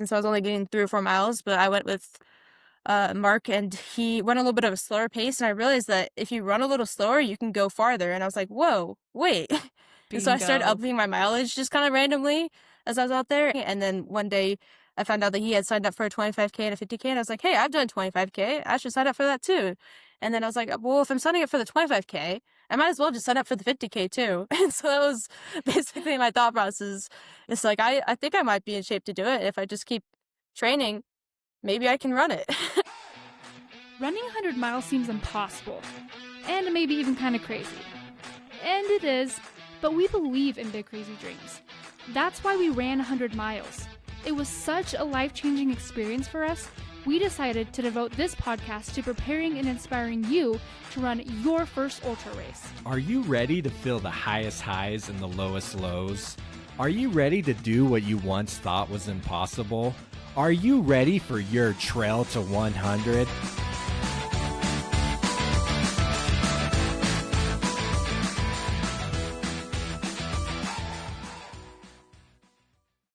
and so I was only getting 3 or 4 miles, but I went with Mark, and he went a little bit of a slower pace, and I realized that if you run a little slower, you can go farther, and I was like, "Whoa, wait." And so I started Bingo. upping my mileage just kind of randomly as I was out there, and then one day I found out that he had signed up for a 25K and a 50K, and I was like, "Hey, I've done 25K. I should sign up for that too." And then I was like, "Well, if I'm signing up for the 25K, I might as well just sign up for the 50K too." And so that was basically my thought process. It's like I think I might be in shape to do it if I just keep training. Maybe I can run it. Running 100 miles seems impossible, and maybe even kind of crazy. And it is, but we believe in big crazy dreams. That's why we ran 100 miles. It was such a life-changing experience for us, we decided to devote this podcast to preparing and inspiring you to run your first ultra race. Are you ready to feel the highest highs and the lowest lows? Are you ready to do what you once thought was impossible? Are you ready for your trail to 100?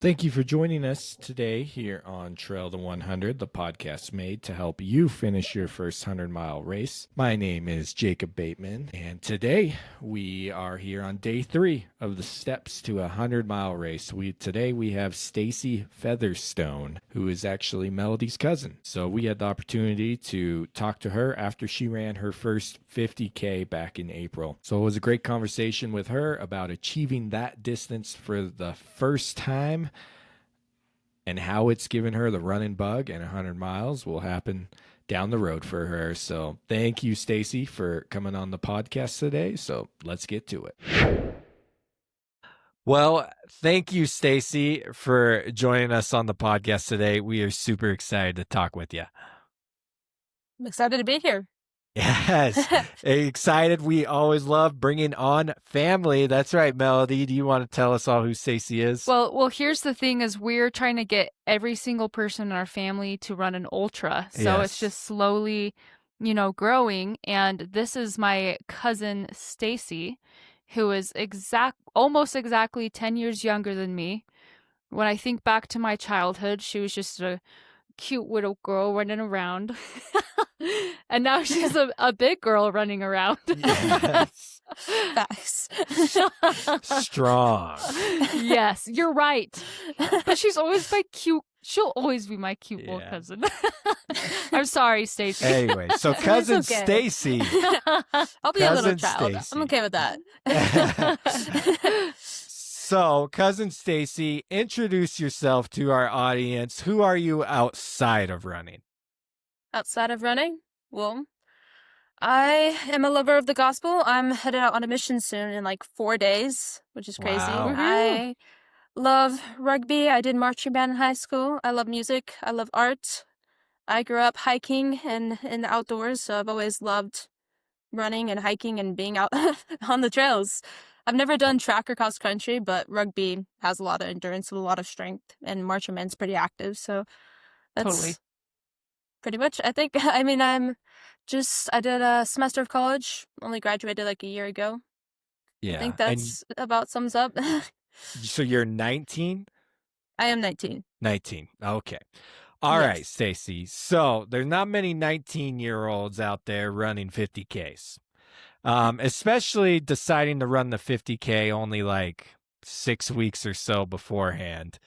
Thank you for joining us today here on Trail to 100, the podcast made to help you finish your first 100-mile race. My name is Jacob Bateman, and today we are here on day 3 of the steps to a 100-mile race. Today we have Stacey Featherstone, who is actually Melody's cousin. So we had the opportunity to talk to her after she ran her first 50K back in April. So it was a great conversation with her about achieving that distance for the first time, and how it's given her the running bug, and 100 miles will happen down the road for her. So thank you, Stacy, for coming on the podcast today. So let's get to it. Well, thank you, Stacy, for joining us on the podcast today. We are super excited to talk with you. I'm excited to be here. Yes, excited. We always love bringing on family. That's right, Melody. Do you want to tell us all who Stacy is? Well, here's the thing: is we're trying to get every single person in our family to run an ultra, so It's just slowly, growing. And this is my cousin Stacy, who is almost exactly 10 years younger than me. When I think back to my childhood, she was just a cute little girl running around. And now she's a big girl running around. Yes. Facts. Strong. Yes, you're right. But she'll always be my cute little cousin. I'm sorry, Stacy. Anyway, so cousin okay. Stacy. I'll be a little child. Stacey. I'm okay with that. So, cousin Stacy, introduce yourself to our audience. Who are you outside of running? Outside of running? Well, I am a lover of the gospel. I'm headed out on a mission soon in like 4 days, which is crazy. Wow. I love rugby. I did marching band in high school. I love music. I love art. I grew up hiking and in the outdoors, so I've always loved running and hiking and being out on the trails. I've never done track or cross country, but rugby has a lot of endurance and a lot of strength, and marching band's pretty active, so that's Totally. pretty much. I think, I did a semester of college, only graduated like a year ago. Yeah. I think that's about sums up. So you're 19? I am 19. 19. Okay. All Yes. right, Stacy. So there's not many 19-year-olds out there running 50Ks. Especially deciding to run the 50K only like 6 weeks or so beforehand.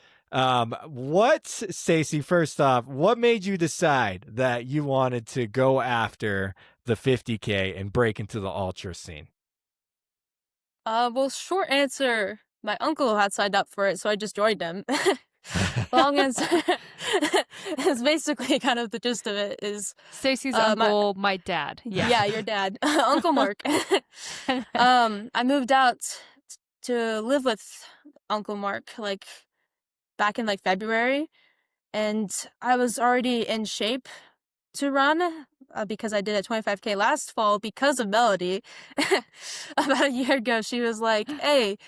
Stacy, first off, what made you decide that you wanted to go after the 50K and break into the ultra scene? Well, short answer, my uncle had signed up for it, so I just joined him. Long answer is basically kind of the gist of it is Stacy's uncle, my dad. Yeah, your dad, Uncle Mark. I moved out to live with Uncle Mark like back in like February, and I was already in shape to run because I did a 25K last fall because of Melody. About a year ago, she was like, "Hey,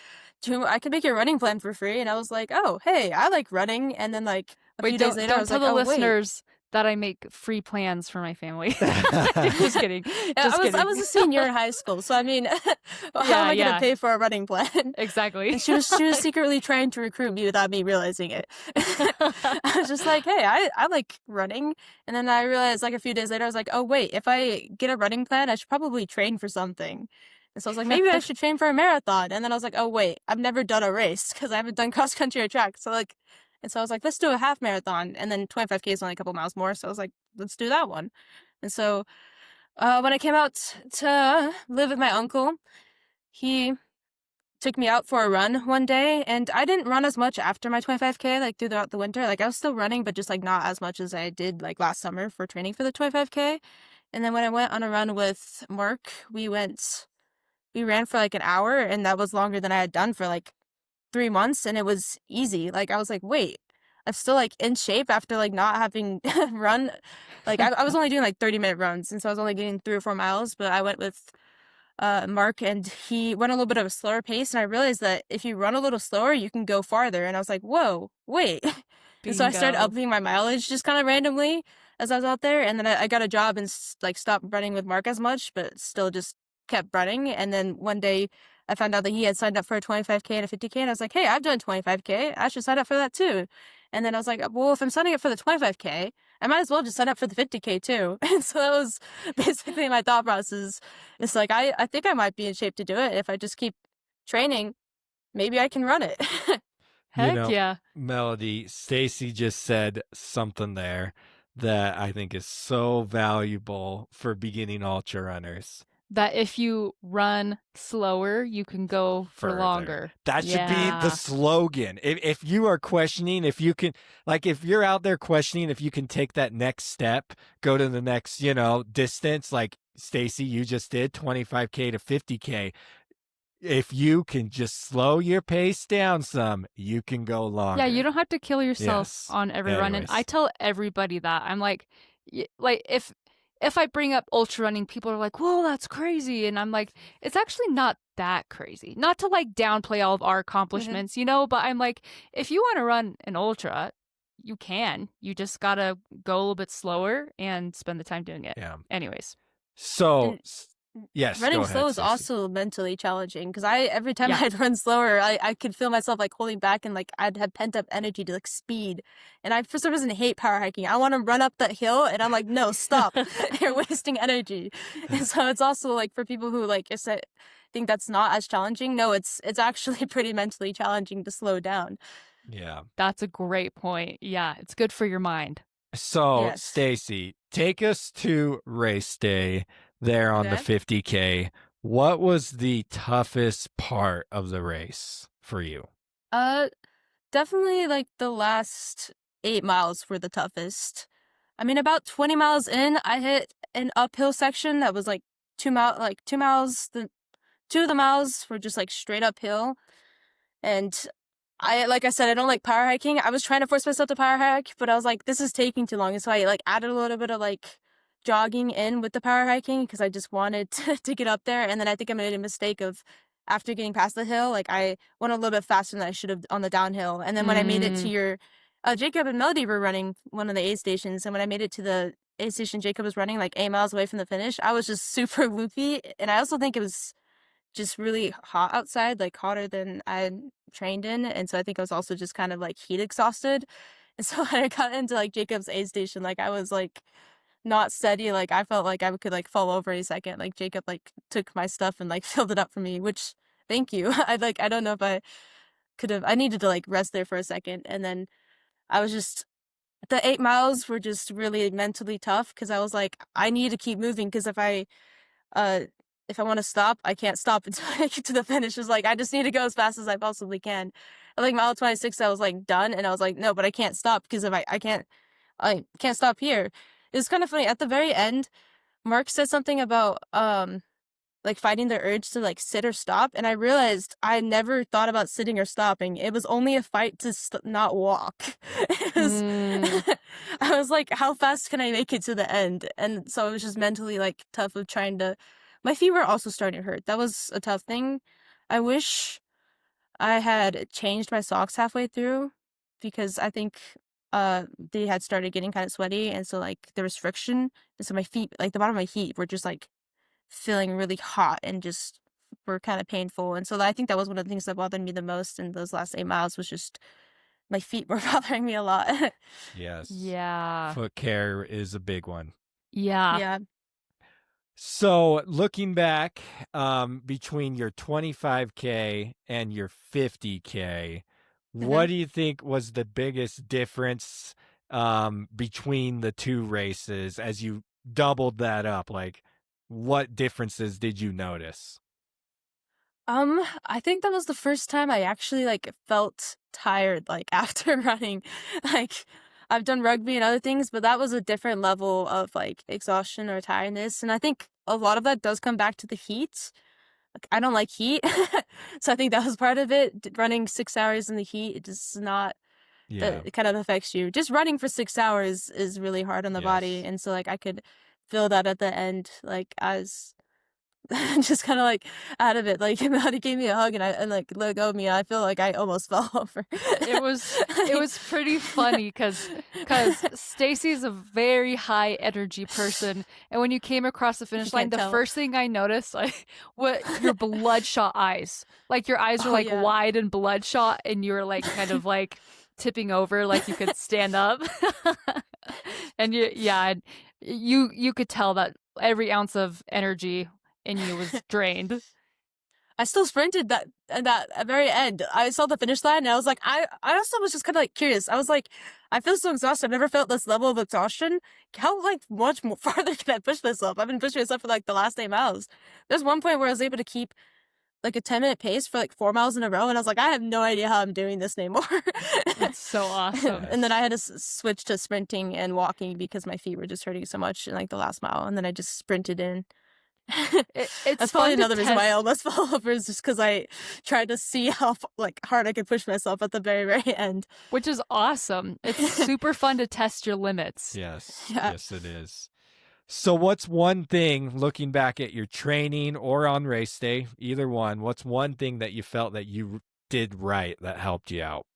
I can make your running plan for free." And I was like, "Oh, hey, I like running." And then like a few days later, I was don't like, tell the "Oh, listeners that I make free plans for my family. Just kidding. I was a senior in high school, so I mean, how am I going to pay for a running plan? Exactly. And she was secretly trying to recruit me without me realizing it. I was just like, hey, I like running. And then I realized like a few days later, I was like, oh, wait, if I get a running plan, I should probably train for something. And so I was like, maybe I should train for a marathon. And then I was like, oh, wait, I've never done a race because I haven't done cross country or track. So like, and so I was like, let's do a half marathon. And then 25K is only a couple miles more. So I was like, let's do that one. And so when I came out to live with my uncle, he took me out for a run one day, and I didn't run as much after my 25K, like throughout the winter. Like I was still running, but just like not as much as I did like last summer for training for the 25K. And then when I went on a run with Mark, we ran for like an hour, and that was longer than I had done for like 3 months, and it was easy. Like I was like, wait, I'm still like in shape after like not having run. Like I was only doing like 30-minute runs, and so I was only getting 3 or 4 miles, but I went with Mark, and he went a little bit of a slower pace, and I realized that if you run a little slower, you can go farther. And I was like, whoa, wait. And so I started upping my mileage just kind of randomly as I was out there. And then I got a job and like stopped running with Mark as much, but still just kept running. And then one day I found out that he had signed up for a 25K and a 50K. And I was like, hey, I've done 25K. I should sign up for that too. And then I was like, well, if I'm signing up for the 25K, I might as well just sign up for the 50K too. And so that was basically my thought process. It's like, I think I might be in shape to do it. If I just keep training, maybe I can run it. Heck yeah. Melody, Stacy just said something there that I think is so valuable for beginning ultra runners. That if you run slower, you can go for longer. That should be the slogan. If you are questioning, if you can, like, if you're out there questioning if you can take that next step, go to the next, distance, like Stacy, you just did 25K to 50K. If you can just slow your pace down some, you can go longer. Yeah, you don't have to kill yourself on every run. And I tell everybody that. I'm like if I bring up ultra running, people are like, whoa, that's crazy. And I'm like, it's actually not that crazy. Not to like downplay all of our accomplishments, but I'm like, if you want to run an ultra, you can. You just got to go a little bit slower and spend the time doing it. Yeah. Anyways. So, yes, running slow is also mentally challenging because every time I'd run slower, I could feel myself like holding back, and like I'd have pent up energy to like speed. And I for some reason hate power hiking. I want to run up that hill, and I'm like, no, stop! You're wasting energy. And so it's also like for people who like think that's not as challenging. No, it's actually pretty mentally challenging to slow down. Yeah, that's a great point. Yeah, it's good for your mind. So, Stacy, take us to race day there on the 50K. What was the toughest part of the race for you? Definitely like the last 8 miles were the toughest. I mean, about 20 miles in, I hit an uphill section that was like 2 miles. Two of the miles were just like straight uphill. And like I said, I don't like power hiking. I was trying to force myself to power hike, but I was like, this is taking too long. And so I like added a little bit of like jogging in with the power hiking because I just wanted to get up there. And then I think I made a mistake of after getting past the hill, like I went a little bit faster than I should have on the downhill. And then when I made it to your, Jacob and Melody were running one of the aid stations. And when I made it to the aid station Jacob was running like 8 miles away from the finish, I was just super loopy. And I also think it was just really hot outside, like hotter than I had trained in. And so I think I was also just kind of like heat exhausted. And so when I got into like Jacob's aid station, like I was like not steady. Like I felt like I could like fall over any second. Like Jacob like took my stuff and like filled it up for me, which thank you. I don't know if I could have, I needed to like rest there for a second. And then I was just, the 8 miles were just really mentally tough because I was like, I need to keep moving because if I want to stop, I can't stop until I get to the finish. It's like, I just need to go as fast as I possibly can. At like mile 26, I was like done. And I was like, no, but I can't stop because if I can't stop here. It was kind of funny. At the very end, Mark said something about, like fighting the urge to like sit or stop. And I realized I never thought about sitting or stopping. It was only a fight to not walk. I was like, how fast can I make it to the end? And so it was just mentally like tough of trying to, my feet were also starting to hurt. That was a tough thing. I wish I had changed my socks halfway through because I think they had started getting kind of sweaty, and so like there was friction, and so my feet, like the bottom of my feet, were just like feeling really hot and just were kind of painful. And so I think that was one of the things that bothered me the most in those last 8 miles was just my feet were bothering me a lot. Yes. Yeah. Foot care is a big one. Yeah. Yeah. So looking back, between your 25K and your 50K, what do you think was the biggest difference between the two races as you doubled that up? Like, what differences did you notice? I think that was the first time I actually like felt tired like after running. Like I've done rugby and other things, but that was a different level of like exhaustion or tiredness. And I think a lot of that does come back to the heat. Like, I don't like heat. So I think that was part of it. Running 6 hours in the heat, it does not Yeah. it kind of affects you. Just running for 6 hours is really hard on the body. Yes. And so like I could feel that at the end, like as just kind of like out of it. Like Melody gave me a hug and like let go of me. And I feel like I almost fell over. It was pretty funny because Stacy's a very high energy person, and when you came across the finish line, the first thing I noticed, like, what your bloodshot eyes, like your eyes were like wide and bloodshot, and you were like kind of like tipping over, like you could stand up, and you could tell that every ounce of energy in you was drained. I still sprinted that at the very end. I saw the finish line and I was like, I also was just kind of like curious. I was like, I feel so exhausted. I've never felt this level of exhaustion. How like much more farther can I push myself? I've been pushing myself for like the last 8 miles. There's one point where I was able to keep like a 10-minute pace for like 4 miles in a row. And I was like, I have no idea how I'm doing this anymore. That's so awesome. And then I had to switch to sprinting and walking because my feet were just hurting so much in like the last mile. And then I just sprinted in. That's probably another reason why I almost fell over, is just because I tried to see how like hard I could push myself at the very, very end. Which is awesome. It's super fun to test your limits. Yes. Yeah. Yes, it is. So what's one thing, looking back at your training or on race day, either one, what's one thing that you felt that you did right that helped you out?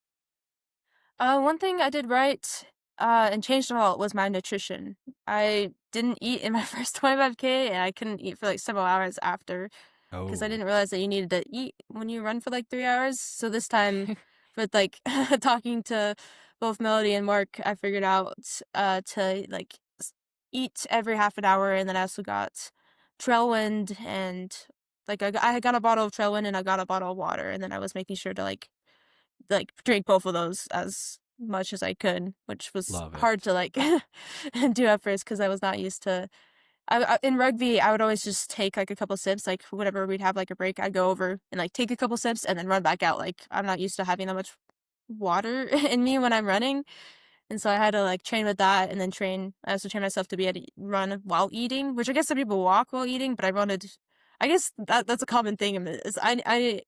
One thing I did right and changed a lot was my nutrition. I didn't eat in my first 25K, and I couldn't eat for like several hours after because I didn't realize that you needed to eat when you run for like 3 hours. So this time, with like talking to both Melody and Mark, I figured out to like eat every half an hour, and then I also got Trailwind, and like I got a bottle of Trailwind and I got a bottle of water, and then I was making sure to like drink both of those as much as I could, which was hard to like do at first because I was not used to. In rugby, I would always just take like a couple sips, like whenever we'd have like a break, I'd go over and like take a couple sips and then run back out. Like I'm not used to having that much water in me when I'm running. And so I had to like train with that, and then I also trained myself to be able to run while eating, which I guess some people walk while eating, but I guess that's a common thing. Is I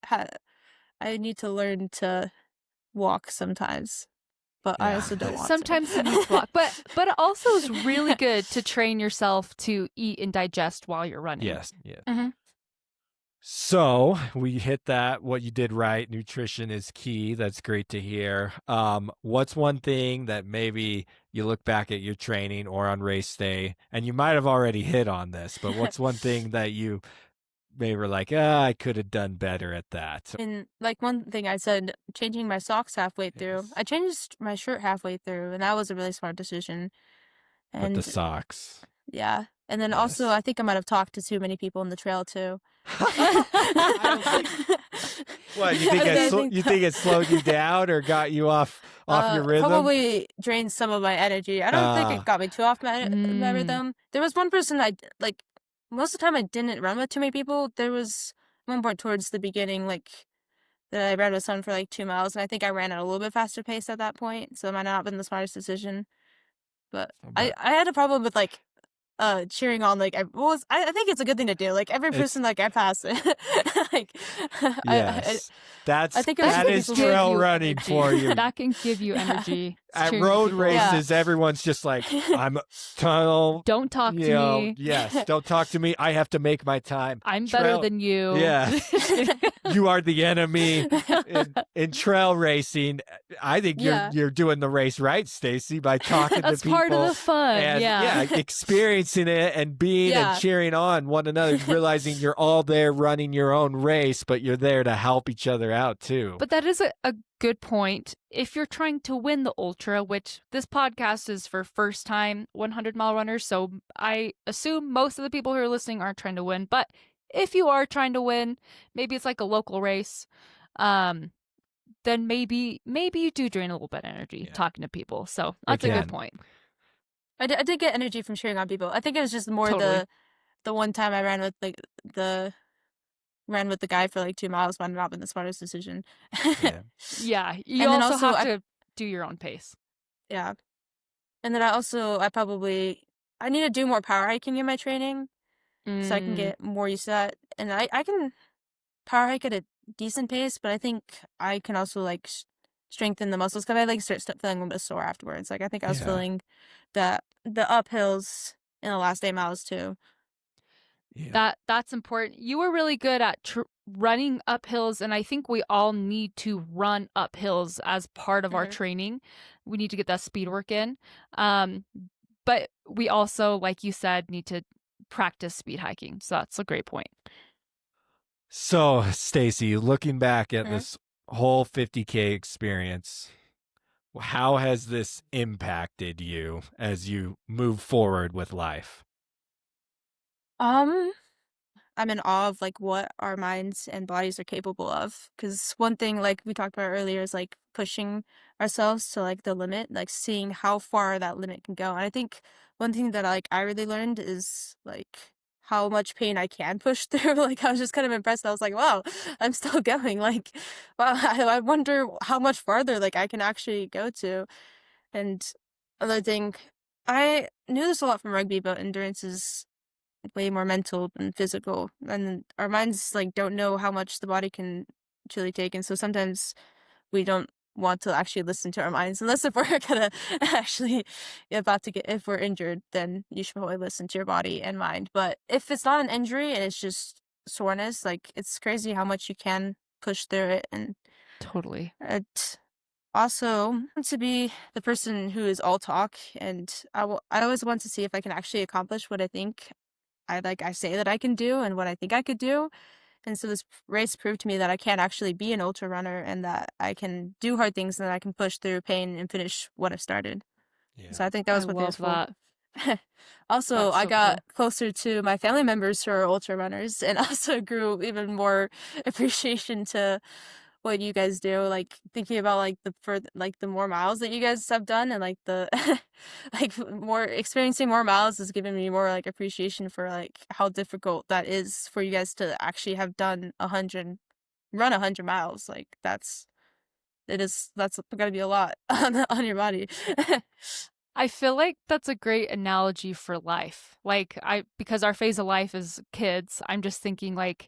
need to learn to walk sometimes, but I also don't want sometimes to. You need to walk, but also it's really good to train yourself to eat and digest while you're running. Yes. Yeah. Mm-hmm. So we hit that. What you did right. Nutrition is key. That's great to hear. What's one thing that maybe you look back at your training or on race day, and you might have already hit on this, but what's one thing that you maybe were like, I could have done better at that? And like one thing I said, changing my socks halfway through. I changed my shirt halfway through, and that was a really smart decision. And with the socks. Yeah. And then also, I think I might have talked to too many people in the trail too. What, you think it slowed you down or got you off your rhythm? Probably drained some of my energy. I don't think it got me too off my rhythm. There was one person most of the time I didn't run with too many people. There was one point towards the beginning, like that I ran with someone for like 2 miles, and I think I ran at a little bit faster pace at that point, so it might not have been the smartest decision. But I had a problem with like cheering on like I think it's a good thing to do. Like every person like I pass like yes. I think that is trail running for you. That can give you energy. at cheering road people. races, everyone's just like, I'm tunnel. Don't talk to me. Yes, don't talk to me. I have to make my time. I'm better than you. Yeah. You are the enemy. In trail racing, I think you're doing the race right, Stacy, by talking to people. That's part of the fun. And, experiencing it and being and cheering on one another, realizing you're all there running your own race, but you're there to help each other out too. But that is a good point. If you're trying to win the ultra, which this podcast is for first-time 100-mile runners, so I assume most of the people who are listening aren't trying to win. But if you are trying to win, maybe it's like a local race, then maybe you do drain a little bit of energy talking to people. So that's a good point. I did get energy from cheering on people. I think it was just more the one time I ran with the guy for like 2 miles might not have been the smartest decision. You also have to do your own pace. Yeah. And then I need to do more power hiking in my training so I can get more used to that. And I can power hike at a decent pace, but I think I can also like strengthen the muscles because I like start feeling a little bit sore afterwards. Like I think I was feeling the uphills in the last 8 miles too. Yeah. That's important. You were really good at running uphills, and I think we all need to run uphills as part of our training. We need to get that speed work in. But we also, like you said, need to practice speed hiking. So that's a great point. So, Stacy, looking back at this whole 50K experience, how has this impacted you as you move forward with life? I'm in awe of like what our minds and bodies are capable of. Because one thing like we talked about earlier is like pushing ourselves to like the limit, like seeing how far that limit can go. And I think one thing that I really learned is like how much pain I can push through. Like I was just kind of impressed. I was like, wow, I'm still going. Like, wow, I wonder how much farther like I can actually go to. And another thing, I knew this a lot from rugby, but endurance is way more mental than physical, and our minds like don't know how much the body can truly take, and so sometimes we don't want to actually listen to our minds unless if we're gonna actually if we're injured, then you should probably listen to your body and mind. But if it's not an injury and it's just soreness, like it's crazy how much you can push through it. And totally it also want to be the person who is all talk, and I always want to see if I can actually accomplish what I think I say that I can do and what I think I could do. And so this race proved to me that I can actually be an ultra runner and that I can do hard things and that I can push through pain and finish what I've started. Yeah. So I think that was what this was. Also, I got closer to my family members who are ultra runners and also grew even more appreciation to what you guys do, like thinking about like the more miles that you guys have done and like the like more experiencing more miles is giving me more like appreciation for like how difficult that is for you guys to actually have done run 100 miles. Like that's gotta be a lot on your body. I feel like that's a great analogy for life. Like because our phase of life is kids, I'm just thinking like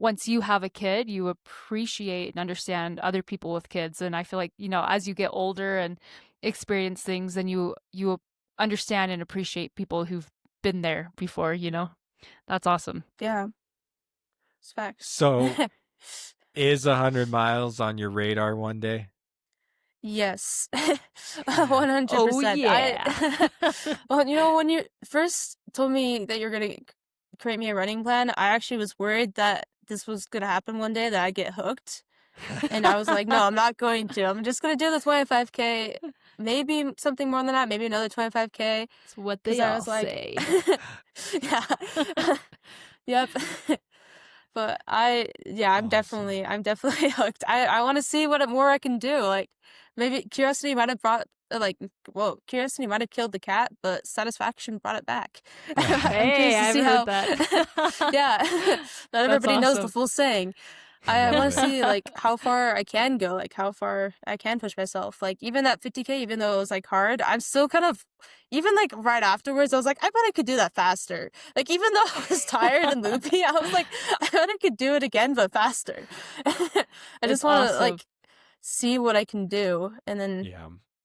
once you have a kid, you appreciate and understand other people with kids. And I feel like, as you get older and experience things, then you understand and appreciate people who've been there before, That's awesome. Yeah. It's facts. So is 100 miles on your radar one day? Yes. 100%. Oh, yeah. Well, when you first told me that you're going to create me a running plan, I actually was worried that this was going to happen one day, that I get hooked. And I was like, no, I'm not going to. I'm just going to do the 25K, maybe something more than that, maybe another 25K. That's what they all say. Yeah. Yep. But I'm awesome. definitely hooked. I want to see what more I can do. Like maybe curiosity might have curiosity might have killed the cat, but satisfaction brought it back. Hey, I've heard that. Yeah, not everybody knows the full saying. I want to see like how far I can go, like how far I can push myself. Like even that 50K, even though it was like hard, I'm still kind of, even like right afterwards, I was like, I bet I could do that faster. Like even though I was tired and loopy, I was like, I bet I could do it again, but faster. I just want to like see what I can do. And then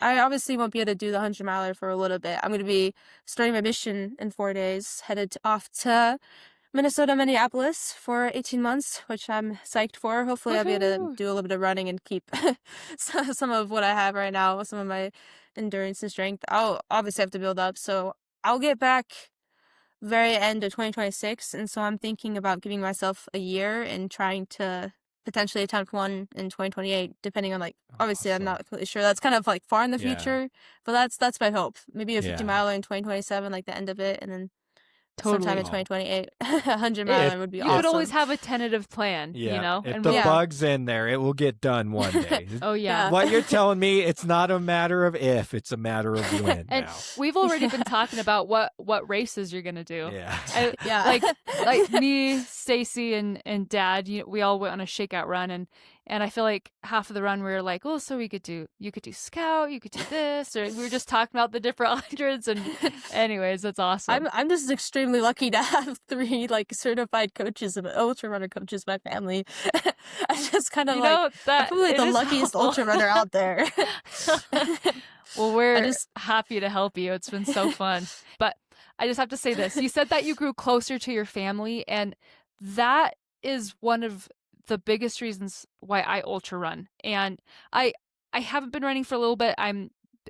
I obviously won't be able to do the 100-miler for a little bit. I'm going to be starting my mission in 4 days, headed off to Minnesota, Minneapolis for 18 months, which I'm psyched for. Hopefully I'll be able to do a little bit of running and keep some of what I have right now, some of my endurance and strength. I'll obviously have to build up, so I'll get back very end of 2026, and so I'm thinking about giving myself a year and trying to potentially attempt one in 2028, depending on, like, obviously I'm not completely sure. That's kind of like far in the future, but that's my hope. Maybe a 50-miler in 2027, like the end of it, and then sometime in 2028, 100-miler would be you awesome. could always have a tentative plan, you know? If the bug's in there, it will get done one day. Oh, yeah. What you're telling me, it's not a matter of if, it's a matter of when and now. We've already been talking about what races you're going to do. Yeah. Like me, Stacy, and Dad, we all went on a shakeout run, and I feel like half of the run we were like, oh, so you could do scout, you could do this, or we were just talking about the different hundreds, and anyways, that's awesome. I'm just extremely lucky to have 3 like certified coaches and ultra runner coaches in my family. I just kind of I'm probably the luckiest ultra runner out there. Well, we're happy to help you. It's been so fun. But I just have to say this. You said that you grew closer to your family, and that is one of the biggest reasons why I ultra run. And I haven't been running for a little bit.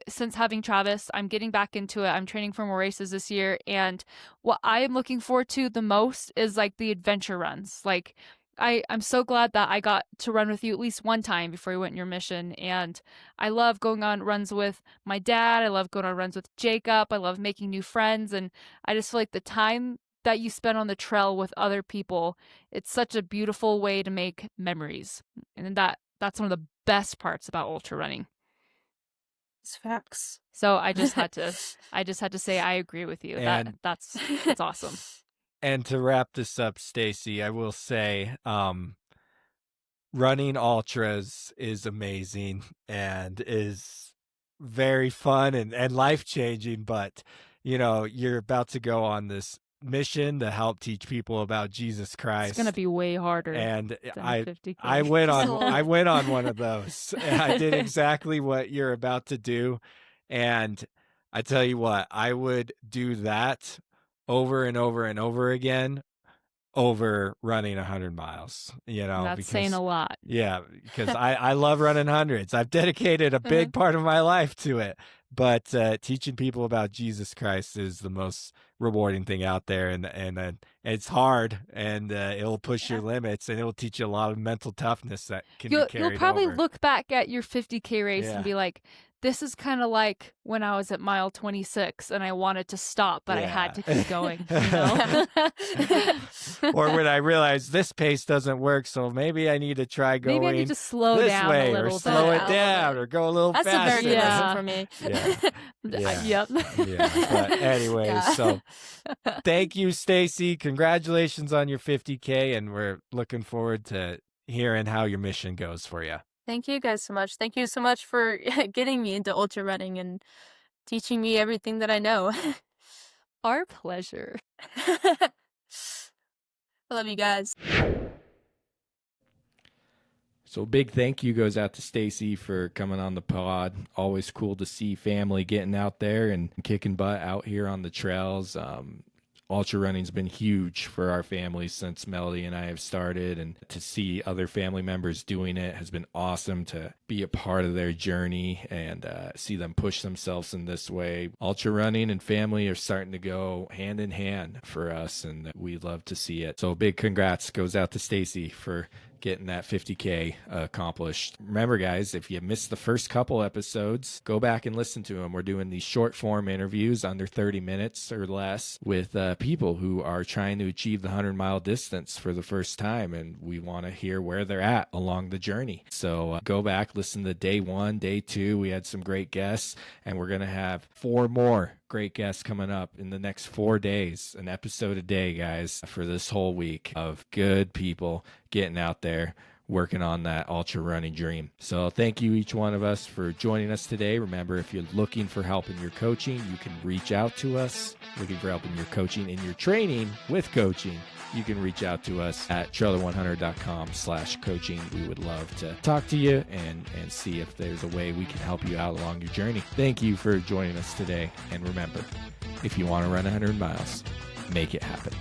Since having Travis, I'm getting back into it. I'm training for more races this year. And what I am looking forward to the most is like the adventure runs. Like I'm so glad that I got to run with you at least one time before you went on your mission. And I love going on runs with my dad. I love going on runs with Jacob. I love making new friends. And I just feel like the time that you spend on the trail with other people, it's such a beautiful way to make memories. And that's one of the best parts about ultra running. It's facts. So I just had to say I agree with you. That's awesome. And to wrap this up, Stacy, I will say running ultras is amazing and is very fun and life-changing, but you're about to go on this mission to help teach people about Jesus Christ. It's gonna be way harder. And I went on one of those. And I did exactly what you're about to do. And I tell you what, I would do that over and over and over again over running 100 miles, that's saying a lot. Yeah, because I love running hundreds. I've dedicated a big part of my life to it. But teaching people about Jesus Christ is the most rewarding thing out there, and it's hard, and it'll push your limits, and it'll teach you a lot of mental toughness that can be carried over. You'll probably look back at your 50K race and be like, this is kind of like when I was at mile 26 and I wanted to stop, but I had to keep going. Or when I realized this pace doesn't work, so maybe I need to try going maybe I need to slow this down way, a little or slow it down, or go a little faster. That's a very good lesson for me. Yep. But anyways, so thank you, Stacy. Congratulations on your 50K, and we're looking forward to hearing how your mission goes for you. Thank you guys so much. Thank you so much for getting me into ultra running and teaching me everything that I know. Our pleasure. I love you guys. So a big thank you goes out to Stacy for coming on the pod. Always cool to see family getting out there and kicking butt out here on the trails. Ultra running's been huge for our family since Melody and I have started, and to see other family members doing it has been awesome to be a part of their journey and see them push themselves in this way. Ultra running and family are starting to go hand in hand for us, and we love to see it. So big congrats goes out to Stacy for getting that 50K accomplished. Remember, guys, if you missed the first couple episodes, go back and listen to them. We're doing these short form interviews under 30 minutes or less with people who are trying to achieve the 100-mile distance for the first time, and we want to hear where they're at along the journey. So go back, listen to day 1, day 2. We had some great guests, and we're going to have 4 more great guests coming up in the next 4 days, an episode a day, guys, for this whole week of good people getting out there, working on that ultra running dream. So thank you, each one of us, for joining us today. Remember, if you're looking for help in your coaching, you can reach out to us. Looking for help in your coaching, in your training with coaching, you can reach out to us at trail100.com/coaching. We would love to talk to you and see if there's a way we can help you out along your journey. Thank you for joining us today. And remember, if you want to run 100 miles, make it happen.